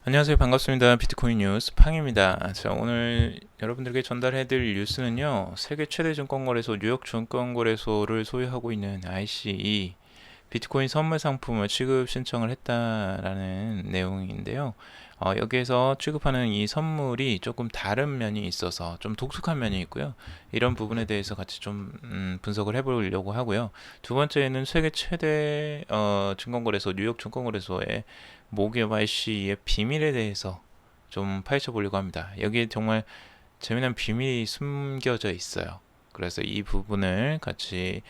안녕하세요. 반갑습니다. 비트코인 뉴스 팡입니다. 자, 오늘 여러분들께 전달해드릴 뉴스는요. 세계 최대 증권거래소 뉴욕 증권거래소를 소유하고 있는 ICE 비트코인 선물 상품을 취급 신청을 했다라는 내용인데요. 여기에서 취급하는 이 선물이 조금 다른 면이 있어서 좀 독특한 면이 있고요. 이런 부분에 대해서 같이 좀 분석을 해보려고 하고요. 두 번째는 세계 최대 증권거래소 뉴욕 증권거래소의 모기업 IC의 비밀에 대해서 좀 파헤쳐 보려고 합니다. 여기에 정말 재미난 비밀이 숨겨져 있어요. 그래서 이 부분을 같이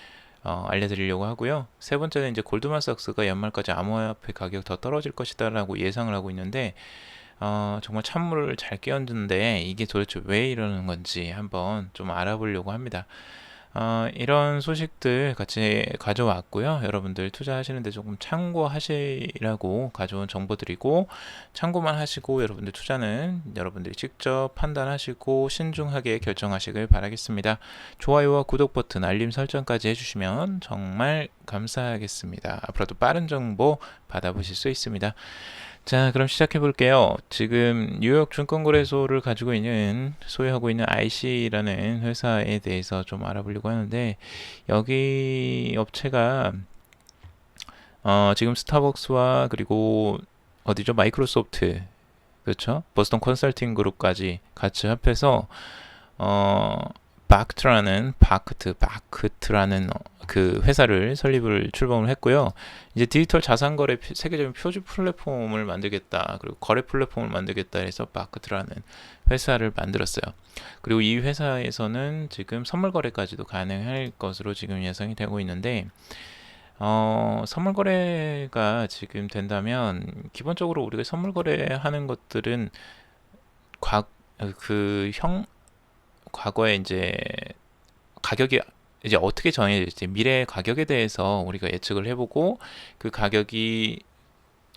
알려드리려고 하고요. 세 번째는 이제 골드만삭스가 연말까지 암호화폐 가격 더 떨어질 것이다라고 예상을 하고 있는데 정말 찬물을 잘 끼얹는데 이게 도대체 왜 이러는 건지 한번 좀 알아보려고 합니다. 이런 소식들 같이 가져왔고요. 여러분들 투자하시는데 조금 참고하시라고 가져온 정보들이고, 참고만 하시고 여러분들 투자는 여러분들이 직접 판단하시고 신중하게 결정하시길 바라겠습니다. 좋아요와 구독 버튼, 알림 설정까지 해주시면 정말 감사하겠습니다. 앞으로도 빠른 정보 받아보실 수 있습니다. 자, 그럼 시작해 볼게요. 지금 뉴욕 증권거래소를 가지고 있는 소유하고 있는 IC라는 회사에 대해서 좀 알아보려고 하는데, 여기 업체가 지금 스타벅스와 그리고 어디죠? 마이크로소프트, 그렇죠? 보스턴 컨설팅 그룹까지 같이 합해서 어, 바크트라는 그 회사를 설립을 출범을 했고요. 이제 디지털 자산 거래 세계적인 표준 플랫폼을 만들겠다. 그리고 거래 플랫폼을 만들겠다 해서 바크트라는 회사를 만들었어요. 그리고 이 회사에서는 지금 선물 거래까지도 가능할 것으로 지금 예상이 되고 있는데 선물 거래가 지금 된다면 기본적으로 우리가 선물 거래하는 것들은 과, 그 과거에 이제 가격이 이제 어떻게 정해질지 미래 가격에 대해서 우리가 예측을 해보고 그 가격이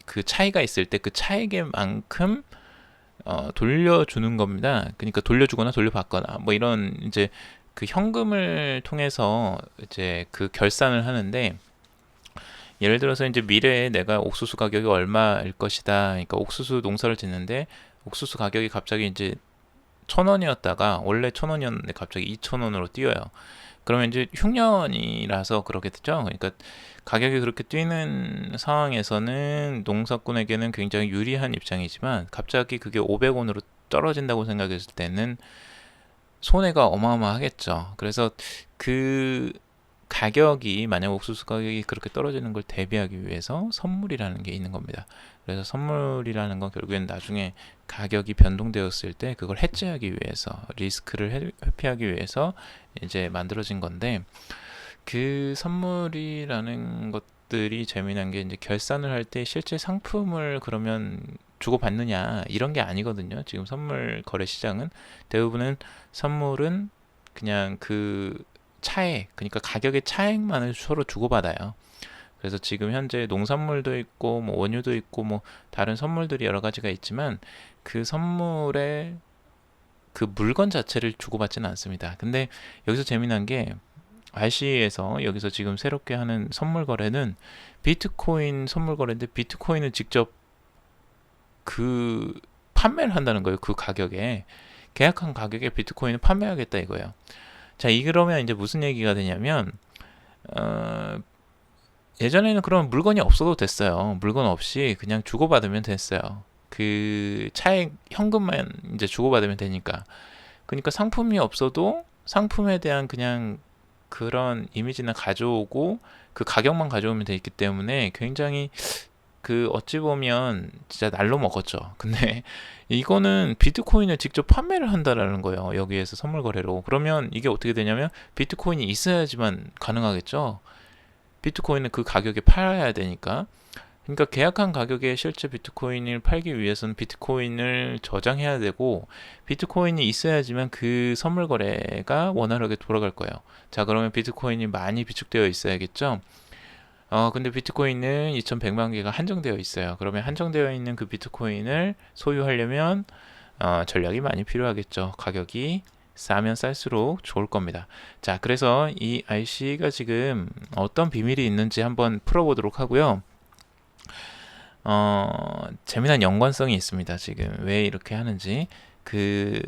그 차이가 있을 때 그 차이만큼 돌려주는 겁니다. 그러니까 돌려주거나 돌려받거나 뭐 이런 이제 그 현금을 통해서 이제 그 결산을 하는데, 예를 들어서 이제 미래에 내가 옥수수 가격이 얼마일 것이다. 그러니까 옥수수 농사를 짓는데 옥수수 가격이 갑자기 이제 1,000원이었다가 원래 1,000원이었는데 갑자기 2,000원으로 뛰어요. 그러면 이제 흉년이라서 그렇게 되죠. 그러니까 가격이 그렇게 뛰는 상황에서는 농사꾼에게는 굉장히 유리한 입장이지만 갑자기 그게 500원으로 떨어진다고 생각했을 때는 손해가 어마어마하겠죠. 그래서 그 가격이 만약 옥수수 가격이 그렇게 떨어지는 걸 대비하기 위해서 선물이라는 게 있는 겁니다. 그래서 선물이라는 건 결국엔 나중에 가격이 변동되었을 때 그걸 해지하기 위해서 리스크를 회피하기 위해서 이제 만들어진 건데, 그 선물이라는 것들이 재미난 게 이제 결산을 할 때 실제 상품을 그러면 주고받느냐 이런 게 아니거든요. 지금 선물 거래 시장은 대부분은 선물은 그냥 그 차액, 그러니까 가격의 차액만을 서로 주고받아요. 그래서 지금 현재 농산물도 있고 뭐 원유도 있고 뭐 다른 선물들이 여러 가지가 있지만 그 선물의 그 물건 자체를 주고받지는 않습니다. 근데 여기서 재미난 게 RC에서 여기서 지금 새롭게 하는 선물 거래는 비트코인 선물 거래인데 비트코인을 직접 그 판매를 한다는 거예요. 그 가격에 계약한 가격에 비트코인을 판매하겠다 이거예요. 자, 이러면 이제 무슨 얘기가 되냐면 어, 예전에는 그런 물건이 없어도 됐어요. 물건 없이 그냥 주고받으면 됐어요. 그 차액 현금만 이제 주고받으면 되니까. 그러니까 상품이 없어도 상품에 대한 그냥 그런 이미지나 가져오고 그 가격만 가져오면 되기 때문에 굉장히 그 어찌 보면 진짜 날로 먹었죠. 근데 이거는 비트코인을 직접 판매를 한다라는 거예요. 여기에서 선물 거래로. 그러면 이게 어떻게 되냐면 비트코인이 있어야지만 가능하겠죠. 비트코인은 그 가격에 팔아야 되니까. 그러니까 계약한 가격에 실제 비트코인을 팔기 위해서는 비트코인을 저장해야 되고 비트코인이 있어야지만 그 선물 거래가 원활하게 돌아갈 거예요. 자, 그러면 비트코인이 많이 비축되어 있어야겠죠. 근데 비트코인은 2100만 개가 한정되어 있어요. 그러면 한정되어 있는 그 비트코인을 소유하려면 전략이 많이 필요하겠죠. 가격이 싸면 쌀수록 좋을 겁니다. 자, 그래서 이 IC가 지금 어떤 비밀이 있는지 한번 풀어보도록 하고요. 재미난 연관성이 있습니다. 지금 왜 이렇게 하는지. 그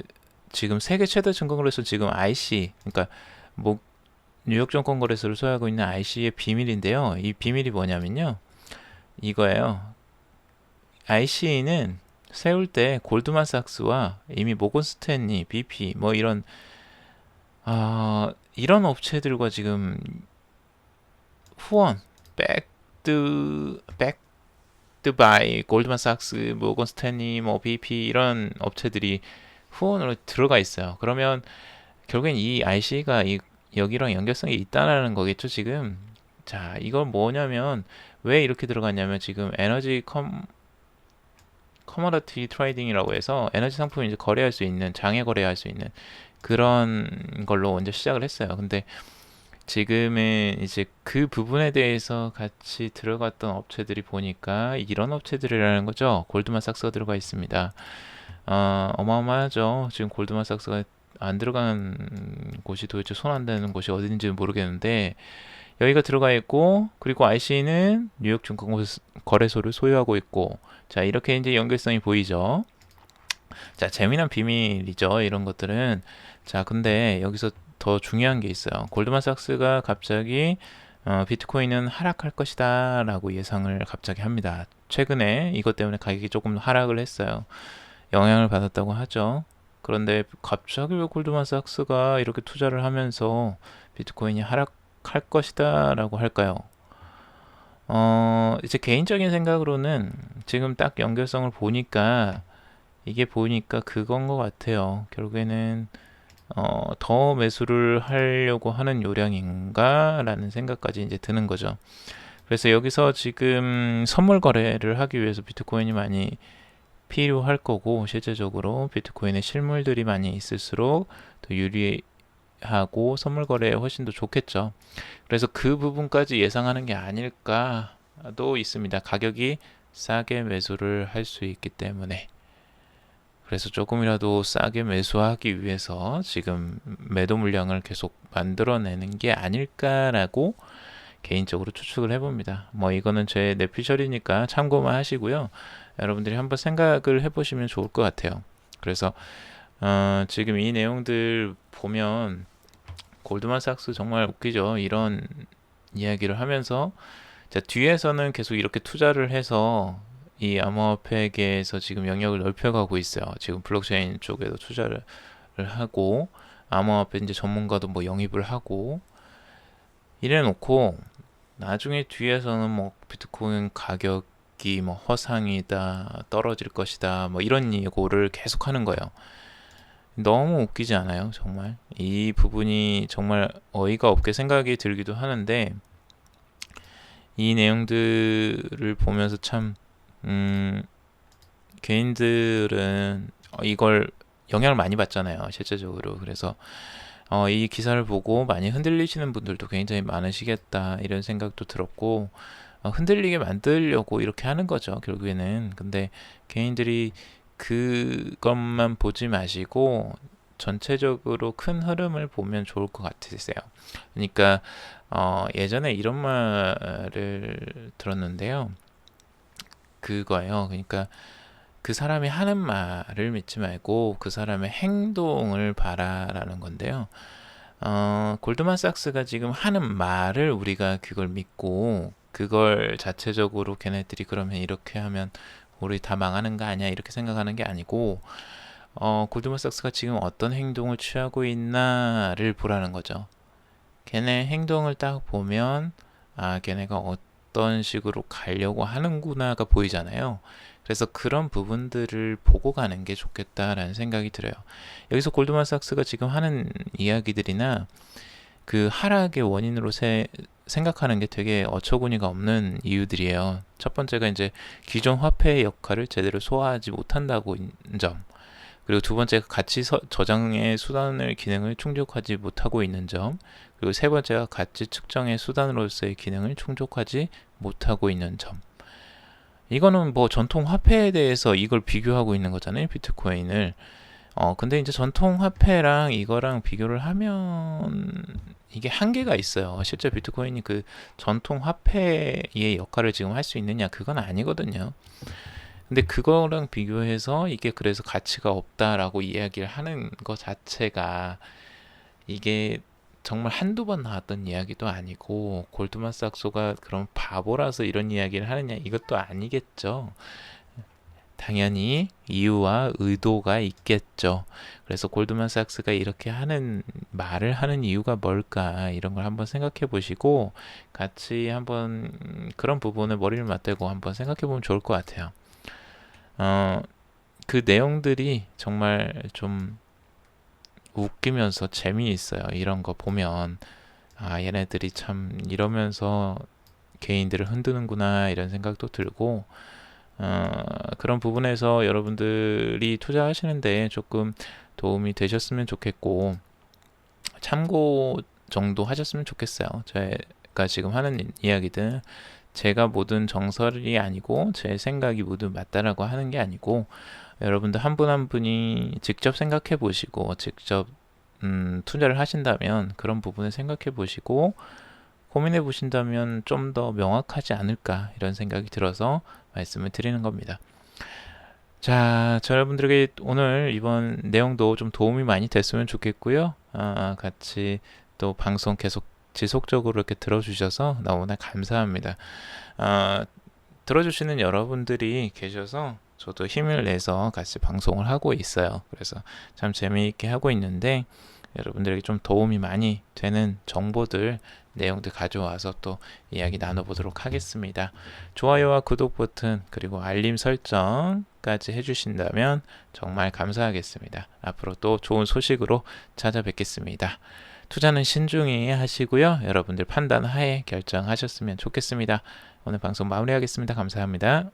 지금 세계 최대 증권거래소 지금 IC, 그러니까 뭐 뉴욕 증권거래소를 소유하고 있는 IC의 비밀인데요. 이 비밀이 뭐냐면요, 이거예요. IC는 세울 때 골드만삭스와 이미 모건 스탠리, BP 뭐 이런 업체들과 지금 후원, 백드 바이 골드만삭스, 모건 스탠리, 뭐 BP 이런 업체들이 후원으로 들어가 있어요. 그러면 결국엔 이 IC가 여기랑 연결성이 있다라는 거겠죠, 지금. 자, 이건 뭐냐면 왜 이렇게 들어갔냐면 지금 에너지 커머더티 트레이딩이라고 해서 에너지 상품을 이제 거래할 수 있는, 장외 거래할 수 있는 그런 걸로 먼저 시작을 했어요. 근데 지금은 이제 그 부분에 대해서 같이 들어갔던 업체들이 보니까 이런 업체들이라는 거죠. 골드만삭스가 들어가 있습니다. 어마어마하죠. 지금 골드만삭스가 안 들어간 곳이 도대체 손 안 대는 곳이 어딘지는 모르겠는데 여기가 들어가 있고, 그리고 IC는 뉴욕 증권거래소를 소유하고 있고, 자, 이렇게 이제 연결성이 보이죠. 자, 재미난 비밀이죠, 이런 것들은. 자, 근데 여기서 더 중요한 게 있어요. 골드만삭스가 갑자기 비트코인은 하락할 것이다 라고 예상을 갑자기 합니다. 최근에 이것 때문에 가격이 조금 하락을 했어요. 영향을 받았다고 하죠. 그런데 갑자기 왜 골드만삭스가 이렇게 투자를 하면서 비트코인이 하락할 것이다 라고 할까요? 이제 개인적인 생각으로는 지금 딱 연결성을 보니까 이게 보니까 그건 것 같아요. 결국에는 더 매수를 하려고 하는 요량인가 라는 생각까지 이제 드는 거죠. 그래서 여기서 지금 선물 거래를 하기 위해서 비트코인이 많이 필요할 거고, 실제적으로 비트코인의 실물들이 많이 있을수록 더 유리하고 선물 거래에 훨씬 더 좋겠죠. 그래서 그 부분까지 예상하는 게 아닐까도 있습니다. 가격이 싸게 매수를 할 수 있기 때문에. 그래서 조금이라도 싸게 매수하기 위해서 지금 매도 물량을 계속 만들어내는 게 아닐까라고 개인적으로 추측을 해봅니다. 뭐 이거는 제 뇌피셜이니까 참고만 하시고요. 여러분들이 한번 생각을 해보시면 좋을 것 같아요. 그래서 지금 이 내용들 보면 골드만삭스 정말 웃기죠. 이런 이야기를 하면서, 자, 뒤에서는 계속 이렇게 투자를 해서 이 암호화폐계에서 지금 영역을 넓혀가고 있어요. 지금 블록체인 쪽에도 투자를 하고, 암호화폐 이제 전문가도 뭐 영입을 하고 이래 놓고, 나중에 뒤에서는 뭐 비트코인 가격이 뭐 허상이다, 떨어질 것이다, 뭐 이런 예고를 계속 하는 거예요. 너무 웃기지 않아요? 정말 이 부분이 정말 어이가 없게 생각이 들기도 하는데, 이 내용들을 보면서 참 개인들은 이걸 영향을 많이 받잖아요, 실제적으로. 그래서 이 기사를 보고 많이 흔들리시는 분들도 굉장히 많으시겠다 이런 생각도 들었고, 흔들리게 만들려고 이렇게 하는 거죠, 결국에는. 근데 개인들이 그것만 보지 마시고 전체적으로 큰 흐름을 보면 좋을 것 같으세요. 그러니까 예전에 이런 말을 들었는데요. 그거예요. 그러니까 그 사람이 하는 말을 믿지 말고 그 사람의 행동을 봐라라는 건데요. 골드만삭스가 지금 하는 말을 우리가 그걸 믿고, 그걸 자체적으로 걔네들이 그러면 이렇게 하면 우리 다 망하는 거 아니야 이렇게 생각하는 게 아니고, 골드만삭스가 지금 어떤 행동을 취하고 있나를 보라는 거죠. 걔네 행동을 딱 보면 걔네가 어떤 식으로 가려고 하는구나가 보이잖아요. 그래서 그런 부분들을 보고 가는 게 좋겠다라는 생각이 들어요. 여기서 골드만삭스가 지금 하는 이야기들이나 그 하락의 원인으로 생각하는 게 되게 어처구니가 없는 이유들이에요. 첫 번째가 이제 기존 화폐의 역할을 제대로 소화하지 못한다고 있는 점, 그리고 두 번째가 가치 저장의 수단을 기능을 충족하지 못하고 있는 점, 그리고 세 번째가 가치 측정의 수단으로서의 기능을 충족하지 못하고 있는 점. 이거는 뭐 전통 화폐에 대해서 이걸 비교하고 있는 거잖아요, 비트코인을. 근데 이제 전통 화폐랑 이거랑 비교를 하면 이게 한계가 있어요. 실제 비트코인이 그 전통 화폐의 역할을 지금 할 수 있느냐? 그건 아니거든요. 근데 그거랑 비교해서 이게 그래서 가치가 없다라고 이야기를 하는 것 자체가 이게 정말 한두 번 나왔던 이야기도 아니고 골드만삭스가 그런 바보라서 이런 이야기를 하느냐 이것도 아니겠죠. 당연히 이유와 의도가 있겠죠. 그래서 골드만삭스가 이렇게 하는 말을 하는 이유가 뭘까 이런 걸 한번 생각해 보시고 같이 한번 그런 부분에 머리를 맞대고 한번 생각해 보면 좋을 것 같아요. 그 내용들이 정말 좀 웃기면서 재미있어요. 이런 거 보면 아 얘네들이 참 이러면서 개인들을 흔드는구나 이런 생각도 들고 그런 부분에서 여러분들이 투자하시는데 조금 도움이 되셨으면 좋겠고 참고 정도 하셨으면 좋겠어요. 제가 지금 하는 이야기들 제가 모든 정설이 아니고 제 생각이 모두 맞다라고 하는 게 아니고 여러분들 한 분 한 분이 직접 생각해 보시고 직접 투자를 하신다면 그런 부분을 생각해 보시고 고민해 보신다면 좀 더 명확하지 않을까 이런 생각이 들어서 말씀을 드리는 겁니다. 자, 저 여러분들에게 오늘 이번 내용도 좀 도움이 많이 됐으면 좋겠고요. 같이 또 방송 계속 지속적으로 이렇게 들어주셔서 너무나 감사합니다. 들어주시는 여러분들이 계셔서 저도 힘을 내서 같이 방송을 하고 있어요. 그래서 참 재미있게 하고 있는데 여러분들에게 좀 도움이 많이 되는 정보들, 내용들 가져와서 또 이야기 나눠보도록 하겠습니다. 좋아요와 구독 버튼 그리고 알림 설정까지 해주신다면 정말 감사하겠습니다. 앞으로 또 좋은 소식으로 찾아뵙겠습니다. 투자는 신중히 하시고요. 여러분들 판단 하에 결정하셨으면 좋겠습니다. 오늘 방송 마무리하겠습니다. 감사합니다.